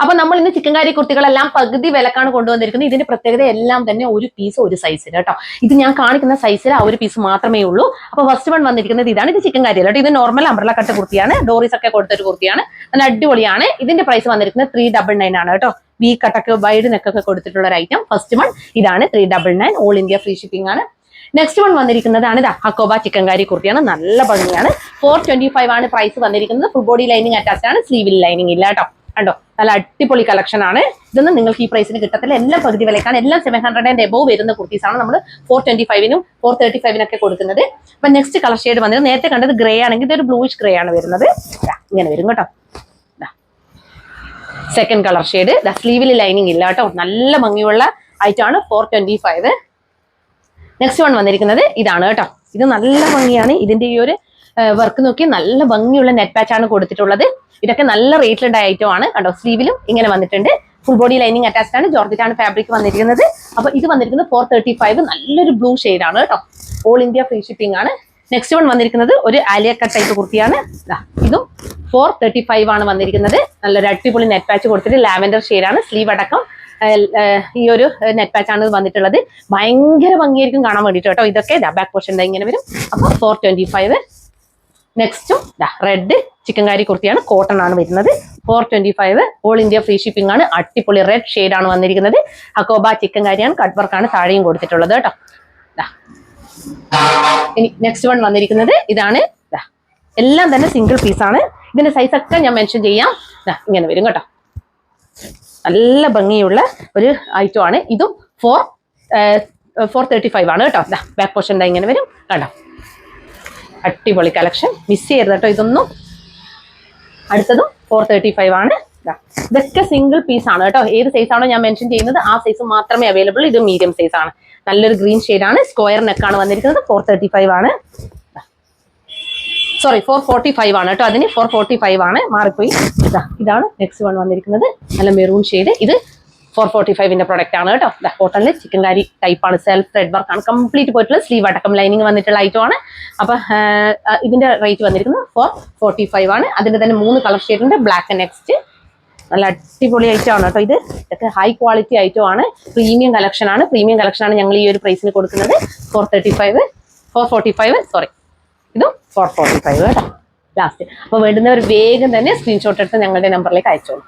അപ്പൊ നമ്മൾ ഇന്ന് ചിക്കൻകാരി കുർത്തികളെല്ലാം പകുതി വിലക്കാണ് കൊണ്ടുവന്നിരിക്കുന്നത്. ഇതിന്റെ പ്രത്യേകത എല്ലാം തന്നെ ഒരു പീസ് ഒരു സൈസിൽ കേട്ടോ. ഇത് ഞാൻ കാണിക്കുന്ന സൈസിൽ ആ ഒരു പീസ് മാത്രമേ ഉള്ളൂ. അപ്പൊ ഫസ്റ്റ് വൺ വന്നിരിക്കുന്നത് ഇതാണ്. ഇത് ചിക്കൻകാരി കേട്ടോ. ഇത് നോർമൽ അംബ്രല കട്ട് കുർത്തിയാണ്. ഡോറീസ് ഒക്കെ കൊടുത്തൊരു കുർത്തിയാണ്. നല്ല അടിപൊളിയാണ്. ഇതിന്റെ പ്രൈസ് വന്നിരിക്കുന്നത് 399 ആണ് കേട്ടോ. വി കട്ടൊക്കെ വൈഡ് നെക്കൊക്കെ കൊടുത്തിട്ടുള്ള ഒരു ഐറ്റം. ഫസ്റ്റ് വൺ ഇതാണ് 399. ഓൾ ഇന്ത്യ ഫ്രീ ഷിപ്പിംഗ് ആണ്. നെക്സ്റ്റ് വൺ വന്നിരിക്കുന്നതാണ് ഇതാ ഹക്കോബ ചിക്കൻകാരി കുർത്തിയാണ്. നല്ല ഭംഗിയാണ്. 425 ആണ് പ്രൈസ് വന്നിരിക്കുന്നത്. ഫുൾ ബോഡി ലൈനിങ് അറ്റാച്ച്ഡ് ആണ്. സ്ലീവിൽ ലൈനിങ് ഇല്ല കേട്ടോ. കണ്ടോ, നല്ല അടിപൊളി കളക്ഷൻ ആണ്. ഇതൊന്നും നിങ്ങൾക്ക് ഈ പ്രൈസിന് കിട്ടത്തില്ല. എല്ലാം പകുതി വിലക്കാണ്. എല്ലാം 700 ആൻഡ് എബോവ് വരുന്ന കുർത്തീസ് ആണ് നമ്മൾ 425-നും 435-നൊക്കെ കൊടുക്കുന്നത്. അപ്പൊ നെക്സ്റ്റ് കളർ ഷെയ്ഡ് വന്നത് നേരത്തെ കണ്ടത് ഗ്രേ ആണെങ്കിൽ ഇതൊരു ബ്ലൂയിഷ് ഗ്രേ ആണ് വരുന്നത്. ഇങ്ങനെ വരും കേട്ടോ. സെക്കൻഡ് കളർ ഷെയ്ഡ് സ്ലീവിൽ ലൈനിങ് ഇല്ല കേട്ടോ. നല്ല ഭംഗിയുള്ള ഐറ്റം ആണ്. 425. നെക്സ്റ്റ് വൺ വന്നിരിക്കുന്നത് ഇതാണ് കേട്ടോ. ഇത് നല്ല ഭംഗിയാണ്. ഇതിന്റെ ഈ ഒരു വർക്ക് നോക്കി നല്ല ഭംഗിയുള്ള നെറ്റ് പാച്ച് ആണ് കൊടുത്തിട്ടുള്ളത്. ഇതൊക്കെ നല്ല റേറ്റിലുണ്ടായ ഐറ്റം ആണ് കണ്ടോ. സ്ലീവിലും ഇങ്ങനെ വന്നിട്ടുണ്ട്. ഫുൾ ബോഡി ലൈനിങ് അറ്റാച്ച്ഡ് ആണ്. ജോർജറ്റ് ആണ് ഫാബ്രിക് വന്നിരിക്കുന്നത്. അപ്പൊ ഇത് വന്നിരിക്കുന്നത് 435. നല്ലൊരു ബ്ലൂ ഷെയ്ഡ് ആണ് കേട്ടോ. ഓൾ ഇന്ത്യ ഫ്രീ ഷിപ്പിംഗ് ആണ്. നെക്സ്റ്റ് വൺ വന്നിരിക്കുന്നത് ഒരു ആലിയ കട്ട് ടൈപ്പ് കുർത്തിയാണ്. ഇതും 435 ആണ് വന്നിരിക്കുന്നത്. നല്ലൊരു അടിപൊളി നെറ്റ് പാച്ച് കൊടുത്തിട്ട് ലാവൻഡർ ഷെയ്ഡാണ്. സ്ലീവ് അടക്കം ഈ ഒരു നെറ്റ് പാച്ച് ആണ് വന്നിട്ടുള്ളത്. ഭയങ്കര ഭംഗിയായിരിക്കും കാണാൻ വേണ്ടിട്ട് കേട്ടോ. ഇതൊക്കെ ബാക്ക് പോർഷൻ ഇങ്ങനെ വരും. അപ്പൊ 425. നെക്സ്റ്റും റെഡ് ചിക്കൻകാരി കുർത്തിയാണ്. കോട്ടൺ ആണ് വരുന്നത്. 425. ഓൾ ഇന്ത്യ ഫ്രീ ഷിപ്പിംഗ് ആണ്. അടിപൊളി റെഡ് ഷെയ്ഡ് ആണ് വന്നിരിക്കുന്നത്. ഹക്കോബ ചിക്കൻകാരിയാണ്. കട്ട് വർക്കാണ് താഴെയും കൊടുത്തിട്ടുള്ളത് കേട്ടോ. ഇനി നെക്സ്റ്റ് വൺ വന്നിരിക്കുന്നത് ഇതാണ്. എല്ലാം തന്നെ സിംഗിൾ പീസ് ആണ്. ഇതിന്റെ സൈസ് ഒക്കെ ഞാൻ മെൻഷൻ ചെയ്യാം. ഇങ്ങനെ വരും കേട്ടോ. നല്ല ഭംഗിയുള്ള ഒരു ഐറ്റം ആണ്. ഇതും 435 ആണ് കേട്ടോ. ബാക്ക് പോർഷൻ ഇങ്ങനെ വരും കേട്ടോ. അടിപൊളി കളക്ഷൻ. മിസ് ചെയ്യരുത് കേട്ടോ ഇതൊന്നും. അടുത്തതും 435 ആണ്. ഇതൊക്കെ സിംഗിൾ പീസ് ആണ് കേട്ടോ. ഏത് സൈസ് ആണോ ഞാൻ മെൻഷൻ ചെയ്യുന്നത് ആ സൈസ് മാത്രമേ അവൈലബിൾ. ഇത് മീഡിയം സൈസ് ആണ്. നല്ലൊരു ഗ്രീൻ ഷെയ്ഡ് ആണ്. സ്ക്വയർ നെക്കാണ് വന്നിരിക്കുന്നത്. 435 ആണ്. സോറി 445 ആണ് കേട്ടോ. അതിന് 445 ആണ്. മാറിപ്പോയി. ഇതാണ് നെക്സ്റ്റ് വൺ വന്നിരിക്കുന്നത്. നല്ല മെറൂൺ ഷെയ്ഡ്. ഇത് 445-ന്റെ പ്രൊഡക്റ്റ് ആണ് കേട്ടോ. കോട്ടണില് ചിക്കൻകാരി ടൈപ്പ് ആണ്. സെൽഫ് ത്രെഡ് വർക്ക് ആണ്. കംപ്ലീറ്റ് പോയിട്ടുള്ള സ്ലീവ് അടക്കം ലൈനിങ് വന്നിട്ടുള്ള ഐറ്റം ആണ്. അപ്പൊ ഇതിന്റെ റേറ്റ് വന്നിരിക്കുന്നത് 445 ആണ്. അതിന്റെ തന്നെ 3 കളർ ഷെയ്ഡ് ഉണ്ട്. Black next. നല്ല അടിപൊളി ഐറ്റം ആണ് കേട്ടോ. ഇതൊക്കെ ഹൈ ക്വാളിറ്റി ഐറ്റം ആണ്. പ്രീമിയം കളക്ഷൻ ആണ്. പ്രീമിയം കളക്ഷൻ ആണ് ഞങ്ങൾ ഈ ഒരു പ്രൈസിന് കൊടുക്കുന്നത്. 445 സോറി, ഇതും 445 കേട്ടോ ലാസ്റ്റ്. അപ്പൊ വേണ്ടുന്നവർ വേഗം തന്നെ സ്ക്രീൻഷോട്ട് എടുത്ത് ഞങ്ങളുടെ നമ്പറിലേക്ക് അയച്ചോളൂ.